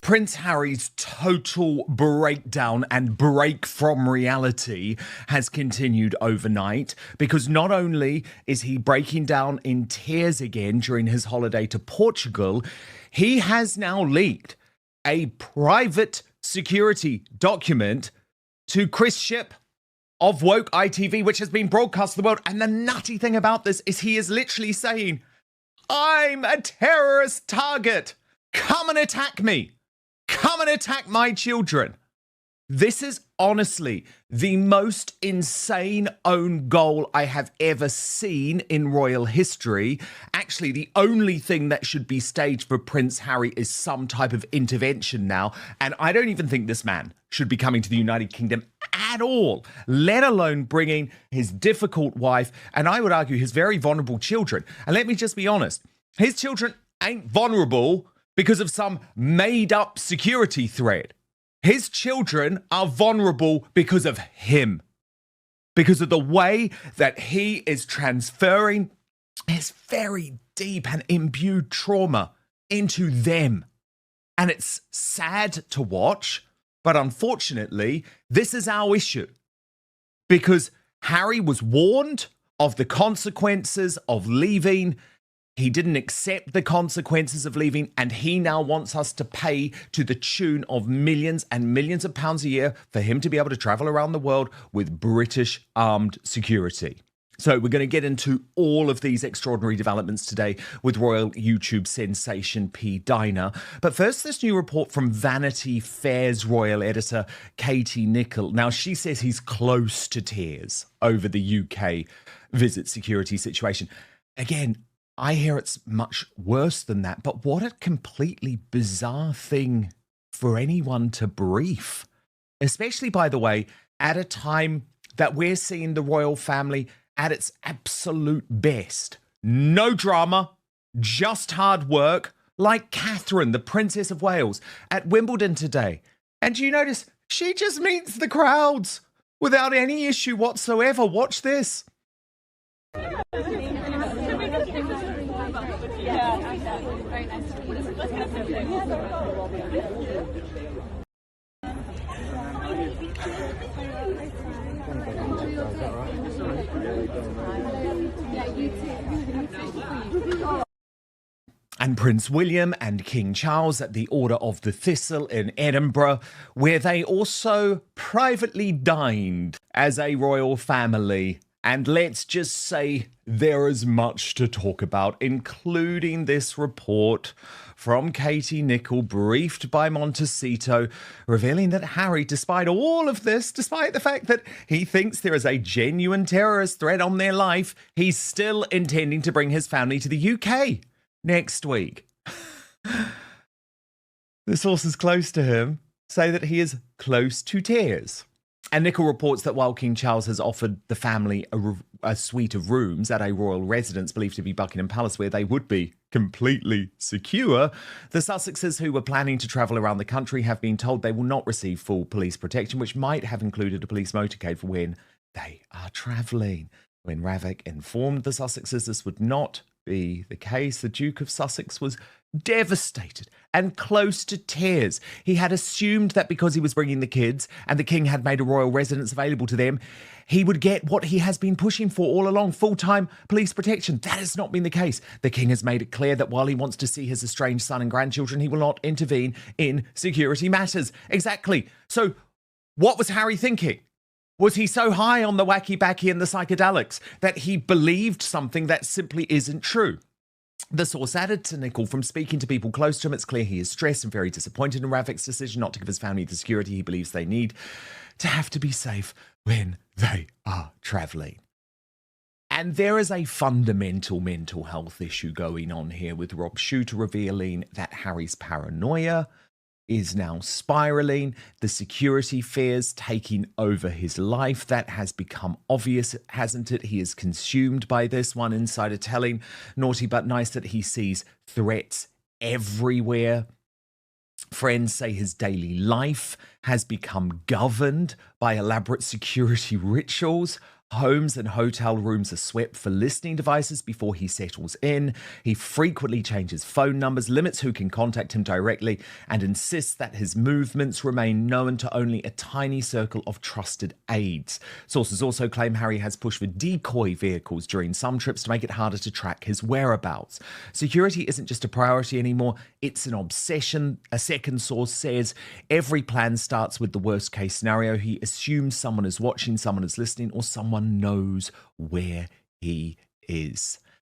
Prince Harry's total breakdown and break from reality has continued overnight, because not only is he breaking down in tears again during his holiday to Portugal, he has now leaked a private security document to Chris Ship of Woke ITV, which has been broadcast to the world. And the nutty thing about this is he is literally saying, I'm a terrorist target. Come and attack me. Come and attack my children. This is honestly the most insane own goal I have ever seen in royal history. Actually, the only thing that should be staged for Prince Harry is some type of intervention now. And I don't even think this man should be coming to the United Kingdom at all, let alone bringing his difficult wife, and I would argue his very vulnerable children. And let me just be honest, his children ain't vulnerable because of some made-up security threat. His children are vulnerable because of him, because of the way that he is transferring his very deep and imbued trauma into them. And it's sad to watch, but unfortunately, this is our issue, because Harry was warned of the consequences of leaving. He didn't accept the consequences of leaving, and he now wants us to pay to the tune of millions and millions of pounds a year for him to be able to travel around the world with British armed security. So we're going to get into all of these extraordinary developments today with royal YouTube sensation PDina. But first, this new report from Vanity Fair's royal editor, Katie Nicholl. Now, she says he's close to tears over the UK visit security situation. Again, I hear it's much worse than that, but what a completely bizarre thing for anyone to brief. Especially, by the way, at a time that we're seeing the royal family at its absolute best. No drama, just hard work, like Catherine, the Princess of Wales, at Wimbledon today. And you notice she just meets the crowds without any issue whatsoever. Watch this. And Prince William and King Charles at the Order of the Thistle in Edinburgh, where they also privately dined as a royal family. And let's just say there is much to talk about, including this report from Katie Nicholl, briefed by Montecito, revealing that Harry, despite all of this, despite the fact that he thinks there is a genuine terrorist threat on their life, he's still intending to bring his family to the UK next week. The sources close to him say that he is close to tears. And Nicholl reports that while King Charles has offered the family a suite of rooms at a royal residence believed to be Buckingham Palace, where they would be completely secure, the Sussexes who were planning to travel around the country have been told they will not receive full police protection, which might have included a police motorcade for when they are travelling. When Ravik informed the Sussexes this would not be the case, the Duke of Sussex was devastated and close to tears. He had assumed that because he was bringing the kids and the king had made a royal residence available to them, he would get what he has been pushing for all along, full-time police protection. That has not been the case. The king has made it clear that while he wants to see his estranged son and grandchildren, he will not intervene in security matters. Exactly. So what was Harry thinking? Was he so high on the wacky-backy and the psychedelics that he believed something that simply isn't true? The source added to Nicholl, from speaking to people close to him, it's clear he is stressed and very disappointed in Ravik's decision not to give his family the security he believes they need to have to be safe when they are travelling. And there is a fundamental mental health issue going on here, with Rob Shooter revealing that Harry's paranoia is now spiraling, the security fears taking over his life. That has become obvious, hasn't it? He is consumed by this. One insider telling Naughty But Nice that he sees threats everywhere. Friends say his daily life has become governed by elaborate security rituals. Homes and hotel rooms are swept for listening devices before he settles in. He frequently changes phone numbers, limits who can contact him directly, and insists that his movements remain known to only a tiny circle of trusted aides. Sources also claim Harry has pushed for decoy vehicles during some trips to make it harder to track his whereabouts. Security isn't just a priority anymore, it's an obsession. A second source says every plan starts with the worst case scenario. He assumes someone is watching, someone is listening, or someone knows where he is.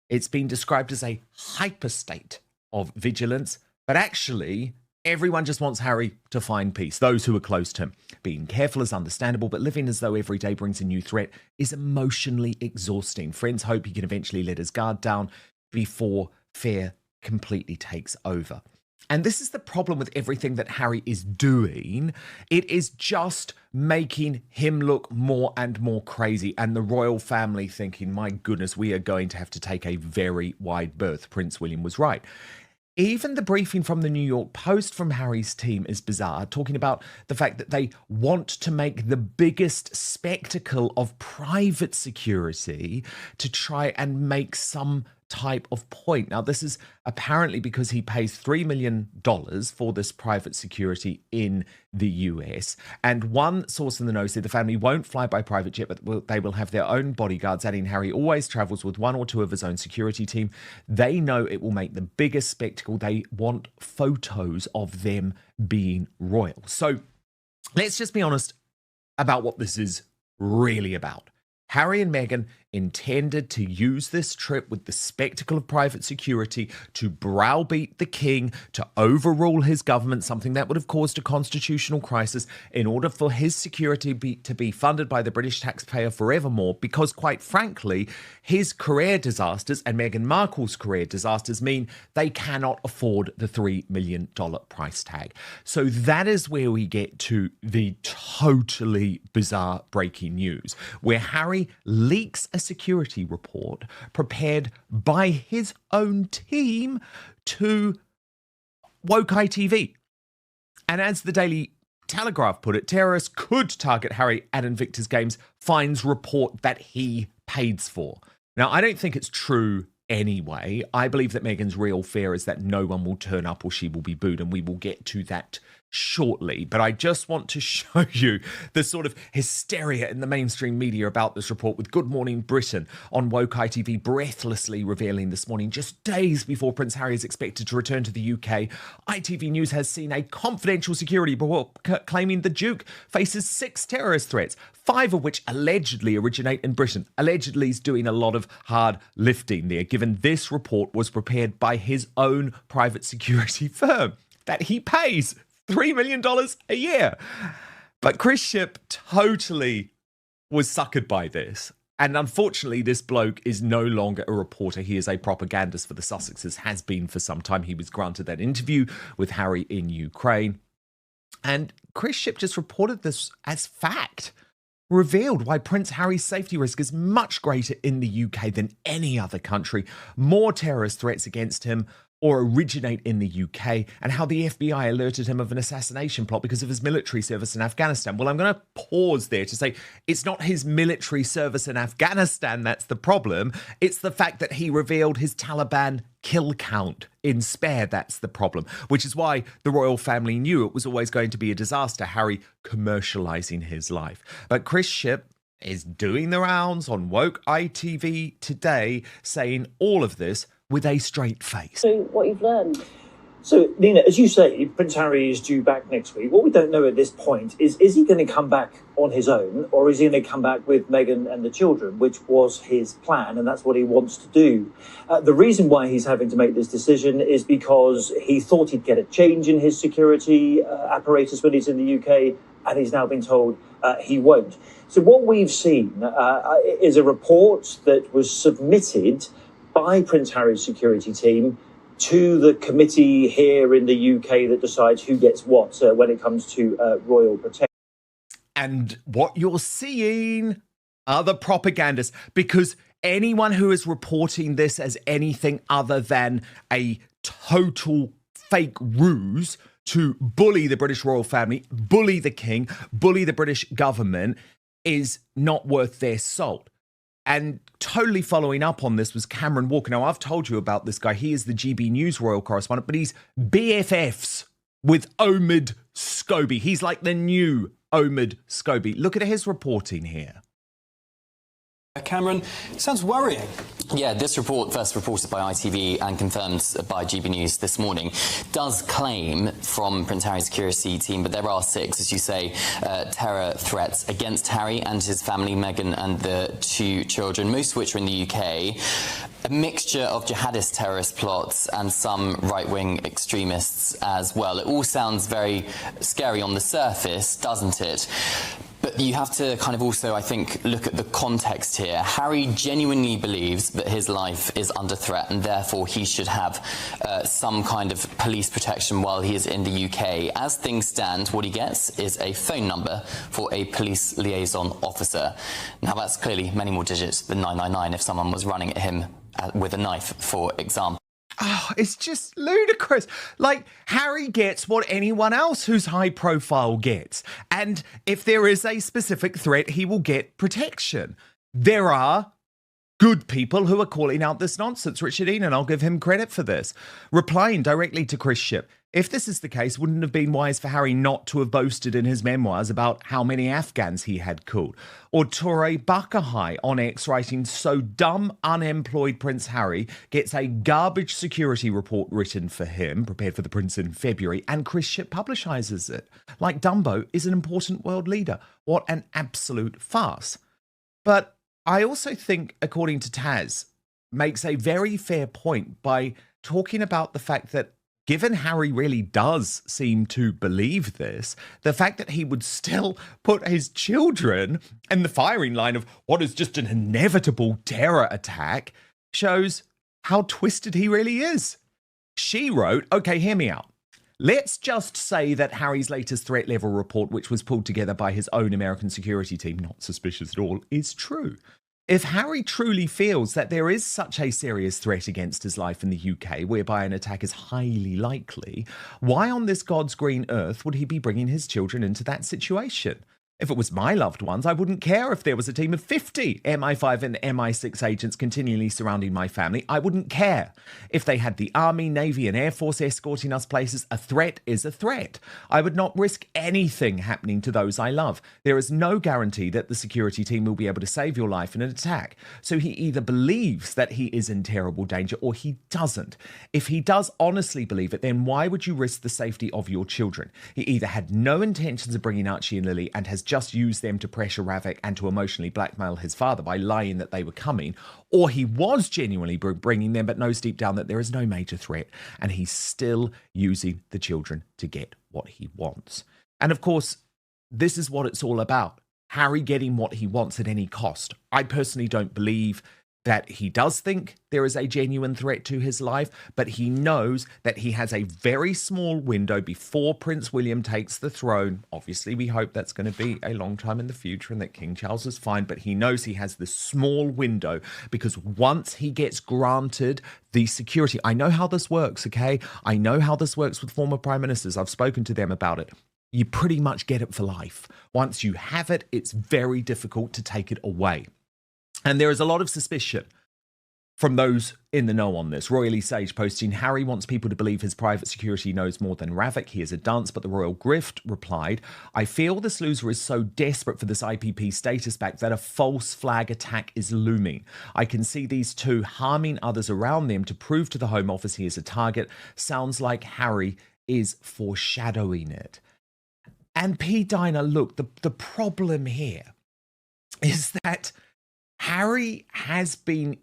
It's been described as a hyper state of vigilance, but actually everyone just wants Harry to find peace, those who are close to him. Being careful is understandable, but living as though every day brings a new threat is emotionally exhausting. Friends hope he can eventually let his guard down before fear completely takes over. And this is the problem with everything that Harry is doing. It is just making him look more and more crazy, and the royal family thinking, my goodness, we are going to have to take a very wide berth. Prince William was right. Even the briefing from the New York Post from Harry's team is bizarre, talking about the fact that they want to make the biggest spectacle of private security to try and make some type of point. Now, this is apparently because he pays $3 million for this private security in the US. And one source in the know said the family won't fly by private jet, but they will have their own bodyguards, adding Harry always travels with one or two of his own security team. They know it will make the biggest spectacle. They want photos of them being royal. So let's just be honest about what this is really about. Harry and Meghan intended to use this trip with the spectacle of private security to browbeat the king, to overrule his government, something that would have caused a constitutional crisis, in order for his security to be funded by the British taxpayer forevermore, because quite frankly, his career disasters and Meghan Markle's career disasters mean they cannot afford the $3 million price tag. So that is where we get to the totally bizarre breaking news, where Harry leaks a security report prepared by his own team to woke ITV. And as the Daily Telegraph put it, terrorists could target Harry at Invictus Games, finds report that he pays for. Now, I don't think it's true anyway. I believe that Meghan's real fear is that no one will turn up or she will be booed, and we will get to that shortly. But I just want to show you the sort of hysteria in the mainstream media about this report, with Good Morning Britain on woke ITV breathlessly revealing this morning, just days before Prince Harry is expected to return to the UK, ITV News has seen a confidential security report claiming the Duke faces 6 terrorist threats, 5 of which allegedly originate in Britain. Allegedly is doing a lot of hard lifting there, given this report was prepared by his own private security firm that he pays $3 million a year. But Chris Shipp totally was suckered by this. And unfortunately, this bloke is no longer a reporter. He is a propagandist for the Sussexes, has been for some time. He was granted that interview with Harry in Ukraine. And Chris Shipp just reported this as fact, revealed why Prince Harry's safety risk is much greater in the UK than any other country, more terrorist threats against him or originate in the UK, and how the FBI alerted him of an assassination plot because of his military service in Afghanistan. Well, I'm going to pause there to say it's not his military service in Afghanistan that's the problem. It's the fact that he revealed his Taliban kill count in Spare that's the problem, which is why the royal family knew it was always going to be a disaster, Harry commercialising his life. But Chris Shipp is doing the rounds on woke ITV today, saying all of this with a straight face. So what you've learned. So, Nina, as you say, Prince Harry is due back next week. What we don't know at this point is he going to come back on his own, or is he going to come back with Meghan and the children, which was his plan, and that's what he wants to do. The reason why he's having to make this decision is because he thought he'd get a change in his security apparatus when he's in the UK, and he's now been told he won't. So what we've seen is a report that was submitted by Prince Harry's security team to the committee here in the UK that decides who gets what when it comes to royal protection. And what you're seeing are the propagandists, because anyone who is reporting this as anything other than a total fake ruse to bully the British royal family, bully the king, bully the British government, is not worth their salt. And totally following up on this was Cameron Walker. Now, I've told you about this guy. He is the GB News royal correspondent, but he's BFFs with Omid Scobie. He's like the new Omid Scobie. Look at his reporting here. Cameron, it sounds worrying. Yeah, this report, first reported by ITV and confirmed by GB News this morning, does claim from Prince Harry's security team, but there are 6, as you say, terror threats against Harry and his family, Meghan and the 2 children, most of which are in the UK. A mixture of jihadist terrorist plots and some right-wing extremists as well. It all sounds very scary on the surface, doesn't it? But you have to kind of also, I think, look at the context here. Harry genuinely believes that his life is under threat and therefore he should have some kind of police protection while he is in the UK. As things stand, what he gets is a phone number for a police liaison officer. Now, that's clearly many more digits than 999 if someone was running at him with a knife, for example. Oh, it's just ludicrous. Like, Harry gets what anyone else who's high profile gets. And if there is a specific threat, he will get protection. There are good people who are calling out this nonsense. Richard Eanon, I'll give him credit for this, replying directly to Chris Shipp. If this is the case, wouldn't it have been wise for Harry not to have boasted in his memoirs about how many Afghans he had killed? Or Toure Bakahai on X writing, so dumb, unemployed Prince Harry gets a garbage security report written for him, prepared for the Prince in February, and Chris Shipp publicises it. Like Dumbo is an important world leader. What an absolute farce. But I also think, according to Taz, makes a very fair point by talking about the fact that given Harry really does seem to believe this, the fact that he would still put his children in the firing line of what is just an inevitable terror attack shows how twisted he really is. She wrote, okay, hear me out. Let's just say that Harry's latest threat level report, which was pulled together by his own American security team, not suspicious at all, is true. If Harry truly feels that there is such a serious threat against his life in the UK, whereby an attack is highly likely, why on this God's green earth would he be bringing his children into that situation? If it was my loved ones, I wouldn't care if there was a team of 50 MI5 and MI6 agents continually surrounding my family. I wouldn't care. If they had the Army, Navy and Air Force escorting us places, a threat is a threat. I would not risk anything happening to those I love. There is no guarantee that the security team will be able to save your life in an attack. So he either believes that he is in terrible danger or he doesn't. If he does honestly believe it, then why would you risk the safety of your children? He either had no intentions of bringing Archie and Lily and has just used them to pressure Ravik and to emotionally blackmail his father by lying that they were coming, or he was genuinely bringing them but knows deep down that there is no major threat and he's still using the children to get what he wants. And of course, this is what it's all about. Harry getting what he wants at any cost. I personally don't believe that he does think there is a genuine threat to his life, but he knows that he has a very small window before Prince William takes the throne. Obviously, we hope that's going to be a long time in the future and that King Charles is fine, but he knows he has this small window because once he gets granted the security, I know how this works, okay? I know how this works with former prime ministers. I've spoken to them about it. You pretty much get it for life. Once you have it, it's very difficult to take it away. And there is a lot of suspicion from those in the know on this. Royally Sage posting, Harry wants people to believe his private security knows more than Ravik. He is a dunce, but the Royal Grift replied, I feel this loser is so desperate for this IPP status back that a false flag attack is looming. I can see these two harming others around them to prove to the Home Office he is a target. Sounds like Harry is foreshadowing it. And PDina, look, the problem here is that Harry has been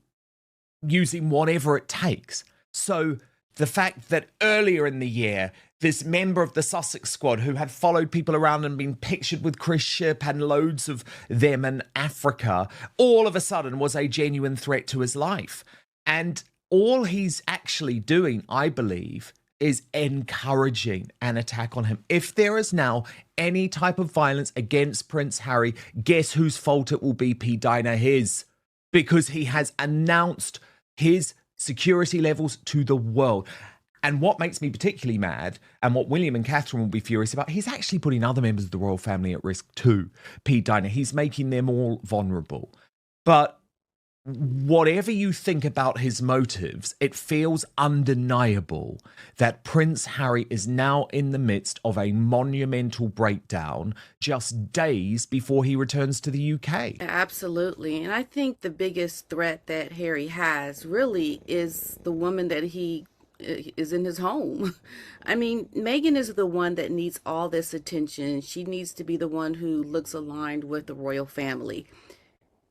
using whatever it takes. So the fact that earlier in the year, this member of the Sussex squad who had followed people around and been pictured with Chris Shipp and loads of them in Africa, all of a sudden was a genuine threat to his life. And all he's actually doing, I believe, is encouraging an attack on him. If there is now any type of violence against Prince Harry, guess whose fault it will be, PDina? His. Because he has announced his security levels to the world. And what makes me particularly mad, and what William and Catherine will be furious about, he's actually putting other members of the royal family at risk too, PDina. He's making them all vulnerable. But whatever you think about his motives, it feels undeniable that Prince Harry is now in the midst of a monumental breakdown just days before he returns to the UK. Absolutely. And I think the biggest threat that Harry has really is the woman that he is in his home. I mean, Meghan is the one that needs all this attention. She needs to be the one who looks aligned with the royal family.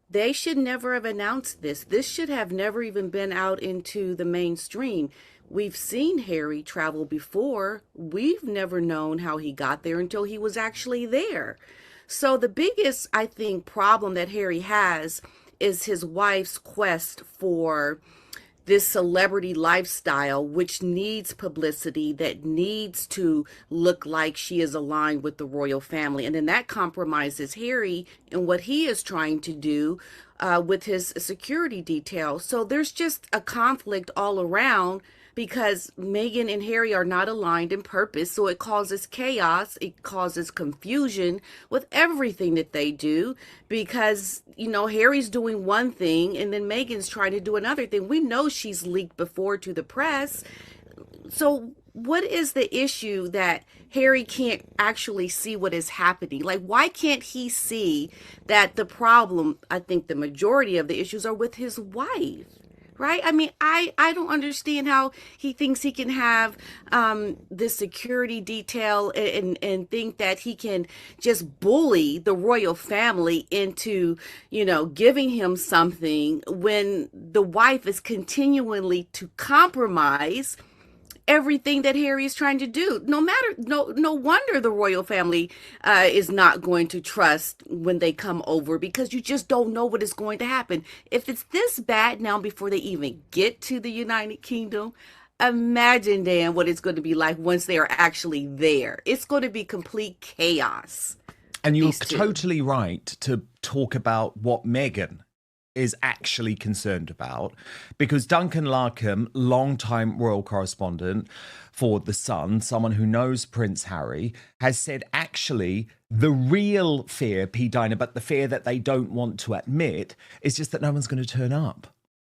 They should never have announced this. This should have never even been out into the mainstream. We've seen Harry travel before. We've never known how he got there until he was actually there. So the biggest, I think, problem that Harry has is his wife's quest for this celebrity lifestyle, which needs publicity, that needs to look like she is aligned with the royal family. And then that compromises Harry in what he is trying to do with his security detail. So there's just a conflict all around because Meghan and Harry are not aligned in purpose. So it causes chaos. It causes confusion with everything that they do because, you know, Harry's doing one thing and then Meghan's trying to do another thing. We know she's leaked before to the press. So what is the issue that Harry can't actually see what is happening? Like, why can't he see that the problem, I think the majority of the issues are with his wife? Right? I mean, I don't understand how he thinks he can have this security detail and think that he can just bully the royal family into, you know, giving him something when the wife is continually to compromise everything that Harry is trying to do. No wonder the royal family is not going to trust when they come over because you just don't know what is going to happen. If it's this bad now before they even get to the United Kingdom, imagine, Dan, what it's going to be like once they are actually there. It's going to be complete chaos. And you're totally right to talk about what Meghan is actually concerned about, because Duncan Larkham, longtime royal correspondent for The Sun, someone who knows Prince Harry, has said actually the real fear, PDina, but the fear that they don't want to admit, is just that no one's going to turn up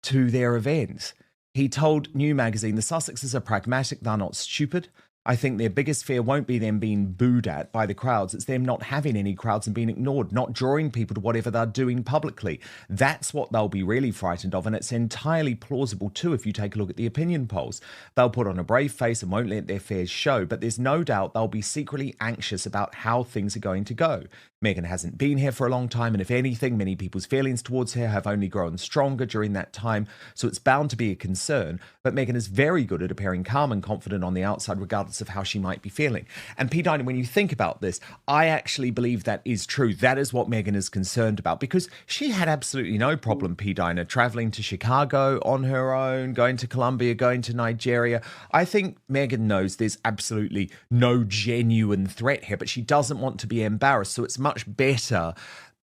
to their event. He told New Magazine, the Sussexes are pragmatic, they're not stupid. I think their biggest fear won't be them being booed at by the crowds. It's them not having any crowds and being ignored, not drawing people to whatever they're doing publicly. That's what they'll be really frightened of. And it's entirely plausible too if you take a look at the opinion polls. They'll put on a brave face and won't let their fears show, but there's no doubt they'll be secretly anxious about how things are going to go. Meghan hasn't been here for a long time, and if anything, many people's feelings towards her have only grown stronger during that time, so it's bound to be a concern. But Meghan is very good at appearing calm and confident on the outside, regardless of how she might be feeling. And PDina, when you think about this, I actually believe that is true. That is what Meghan is concerned about, because she had absolutely no problem, PDina, traveling to Chicago on her own, going to Colombia, going to Nigeria. I think Meghan knows there's absolutely no genuine threat here, but she doesn't want to be embarrassed, so it's much better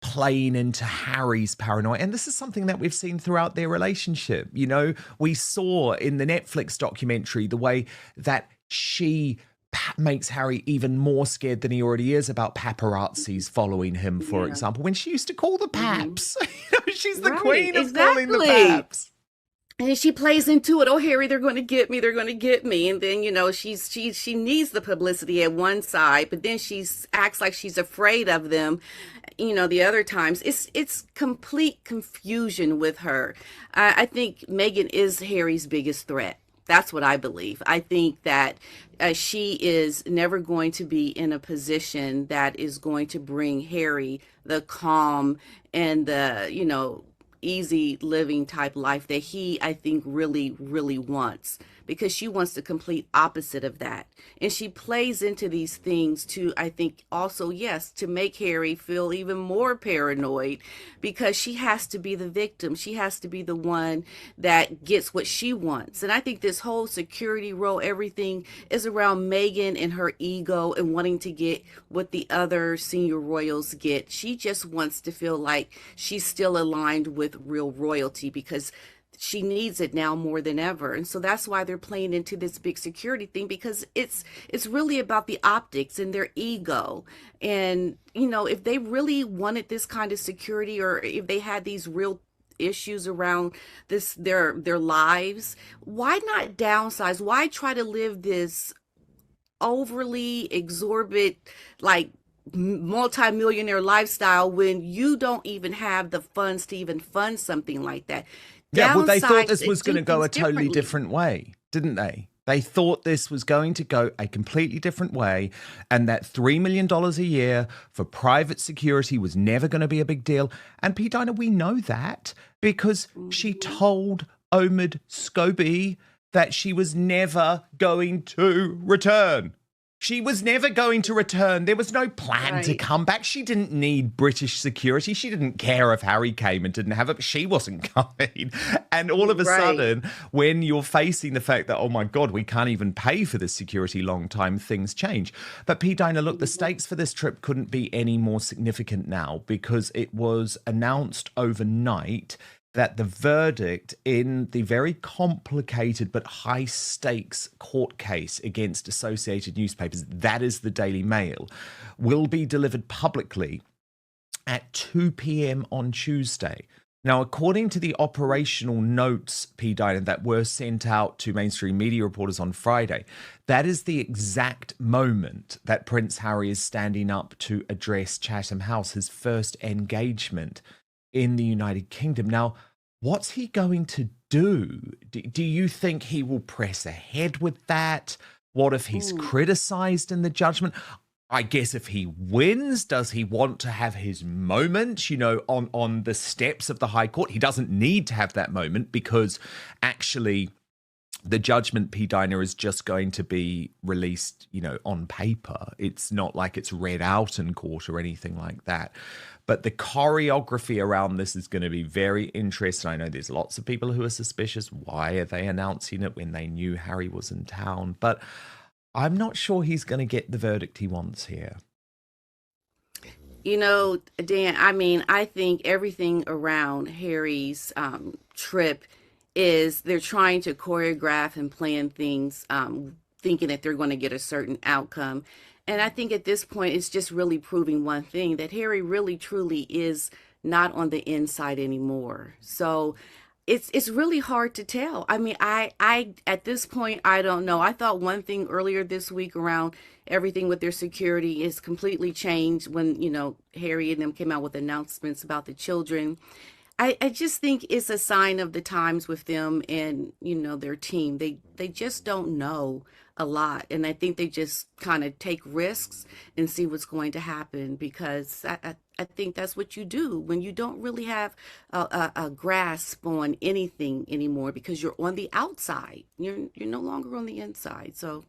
playing into Harry's paranoia. And this is something that we've seen throughout their relationship. You know, we saw in the Netflix documentary the way that she makes Harry even more scared than he already is about paparazzis following him, for example, when she used to call the paps. You know, she's the queen of calling the paps. And she plays into it. Oh, Harry, they're going to get me. They're going to get me. And then, you know, she needs the publicity at one side, but then she acts like she's afraid of them. You know, the other times it's complete confusion with her. I think Meghan is Harry's biggest threat. That's what I believe. I think that she is never going to be in a position that is going to bring Harry the calm and the, you know, easy living type life that he, I think, really, really wants, because she wants the complete opposite of that. And she plays into these things to, I think, also, yes, to make Harry feel even more paranoid, because she has to be the victim. She has to be the one that gets what she wants. And I think this whole security role, everything is around Meghan and her ego and wanting to get what the other senior royals get. She just wants to feel like she's still aligned with real royalty, because she needs it now more than ever. And so that's why they're playing into this big security thing, because it's really about the optics and their ego. And if they really wanted this kind of security, or if they had these real issues around their lives, why not downsize? Why try to live this overly exorbitant, like multi-millionaire lifestyle, when you don't even have the funds to even fund something like that? Yeah, well, they thought Downsize this and was going do to go a things totally differently. different way, didn't they? They thought this was going to go a completely different way, and that $3 million a year for private security was never going to be a big deal. And PDina, we know that because she told Omid Scobie that she was never going to return. She was never going to return. There was no plan to Right. come back. She didn't need British security. She didn't care if Harry came and didn't have it. She wasn't coming. And all of a Right. sudden, when you're facing the fact that, oh my God, we can't even pay for this security long time, things change. But PDina, look, the stakes for this trip couldn't be any more significant now, because it was announced overnight that the verdict in the very complicated but high stakes court case against Associated Newspapers, that is the Daily Mail, will be delivered publicly at 2 p.m. on Tuesday. Now, according to the operational notes, PDina, that were sent out to mainstream media reporters on Friday, that is the exact moment that Prince Harry is standing up to address Chatham House, his first engagement in the United Kingdom. Now, what's he going to do? Do you think he will press ahead with that? What if he's criticized in the judgment? I guess if he wins, does he want to have his moment, on the steps of the High Court? He doesn't need to have that moment, because actually the judgment, PDina, is just going to be released, on paper. It's not like it's read out in court or anything like that. But the choreography around this is going to be very interesting. I know there's lots of people who are suspicious. Why are they announcing it when they knew Harry was in town? But I'm not sure he's going to get the verdict he wants here. Dan, I think everything around Harry's trip is they're trying to choreograph and plan things, thinking that they're going to get a certain outcome. And I think at this point, it's just really proving one thing, that Harry really truly is not on the inside anymore. So it's really hard to tell. I at this point, I don't know. I thought one thing earlier this week around everything with their security is completely changed when, Harry and them came out with announcements about the children. I just think it's a sign of the times with them and, their team. They just don't know a lot. And I think they just kind of take risks and see what's going to happen, because I think that's what you do when you don't really have a grasp on anything anymore, because you're on the outside. You're no longer on the inside. So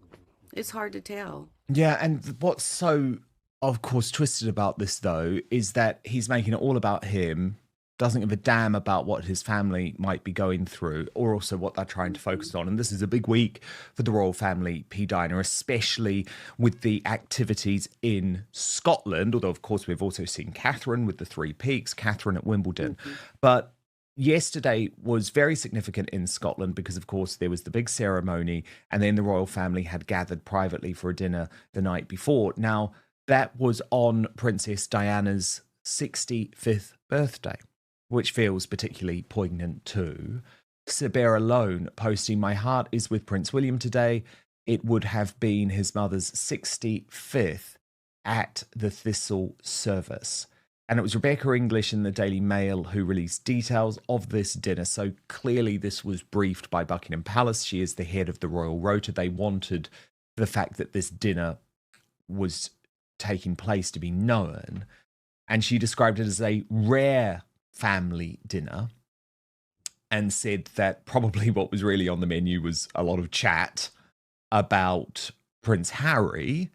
it's hard to tell. Yeah, and what's so, of course, twisted about this, though, is that he's making it all about him, doesn't give a damn about what his family might be going through, or also what they're trying to focus on. And this is a big week for the royal family, PDina, especially with the activities in Scotland. Although, of course, we've also seen Catherine with the Three Peaks, Catherine at Wimbledon. But yesterday was very significant in Scotland because, of course, there was the big ceremony, and then the royal family had gathered privately for a dinner the night before. Now, that was on Princess Diana's 65th birthday, which feels particularly poignant too. Sibera alone posting, "My heart is with Prince William today. It would have been his mother's 65th at the Thistle service." And it was Rebecca English in the Daily Mail who released details of this dinner. So clearly this was briefed by Buckingham Palace. She is the head of the royal rota. They wanted the fact that this dinner was taking place to be known. And she described it as a rare family dinner, and said that probably what was really on the menu was a lot of chat about Prince Harry,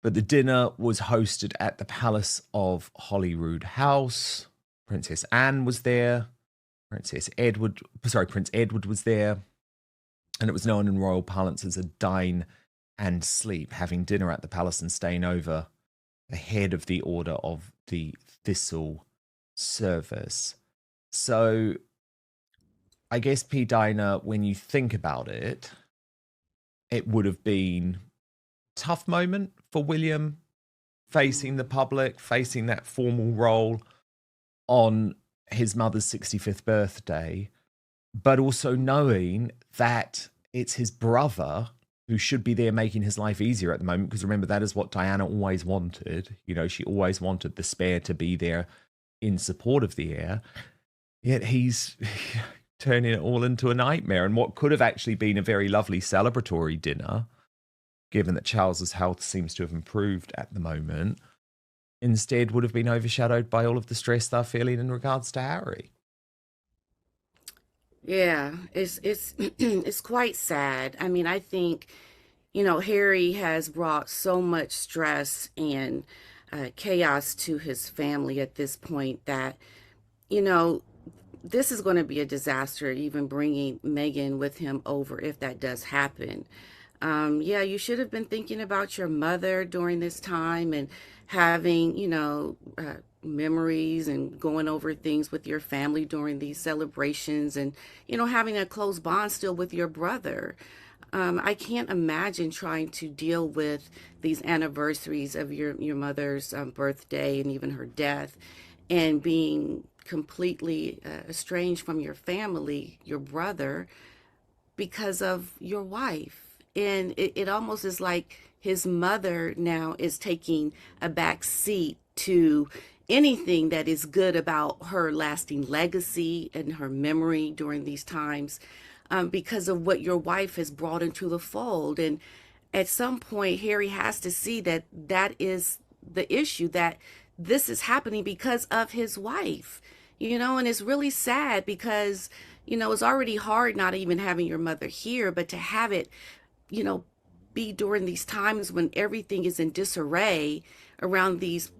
but the dinner was hosted at the Palace of Holyrood House. Princess Anne was there. Prince Edward was there. And it was known in royal parlance as a dine and sleep, having dinner at the palace and staying over ahead of the order of the Thistle service. So I guess, PDina, when you think about it, it would have been a tough moment for William facing the public, facing that formal role on his mother's 65th birthday, but also knowing that it's his brother who should be there making his life easier at the moment. Because remember, that is what Diana always wanted. You know, she always wanted the spare to be there in support of the heir. Yet he's turning it all into a nightmare. And what could have actually been a very lovely celebratory dinner, given that Charles's health seems to have improved at the moment, instead would have been overshadowed by all of the stress they're feeling in regards to Harry. Yeah, it's it's quite sad. I mean, I think, Harry has brought so much stress and chaos to his family at this point that, you know, this is going to be a disaster, even bringing Meghan with him over if that does happen. Yeah, you should have been thinking about your mother during this time and having, memories and going over things with your family during these celebrations and, having a close bond still with your brother. I can't imagine trying to deal with these anniversaries of your mother's birthday and even her death and being completely estranged from your family, your brother, because of your wife. And it almost is like his mother now is taking a back seat to anything that is good about her lasting legacy and her memory during these times, because of what your wife has brought into the fold. And at some point, Harry has to see that that is the issue, that this is happening because of his wife, and it's really sad because, it's already hard not even having your mother here, but to have it, be during these times when everything is in disarray around these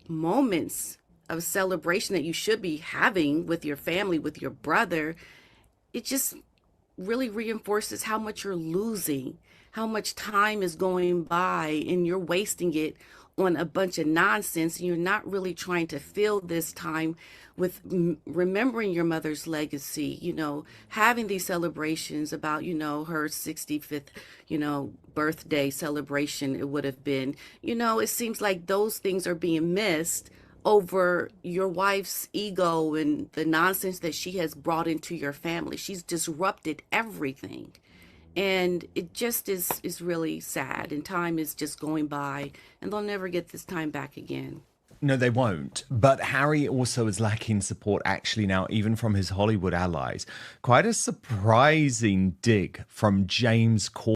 moments of celebration that you should be having with your family, with your brother. It just really reinforces how much you're losing, how much time is going by, and you're wasting it on a bunch of nonsense. And you're not really trying to fill this time with remembering your mother's legacy, having these celebrations about, her 65th, birthday celebration, it would have been. It seems like those things are being missed over your wife's ego and the nonsense that she has brought into your family. She's disrupted everything. And it just is really sad. And time is just going by, and they'll never get this time back again. No, they won't. But Harry also is lacking support actually now, even from his Hollywood allies. Quite a surprising dig from James Corden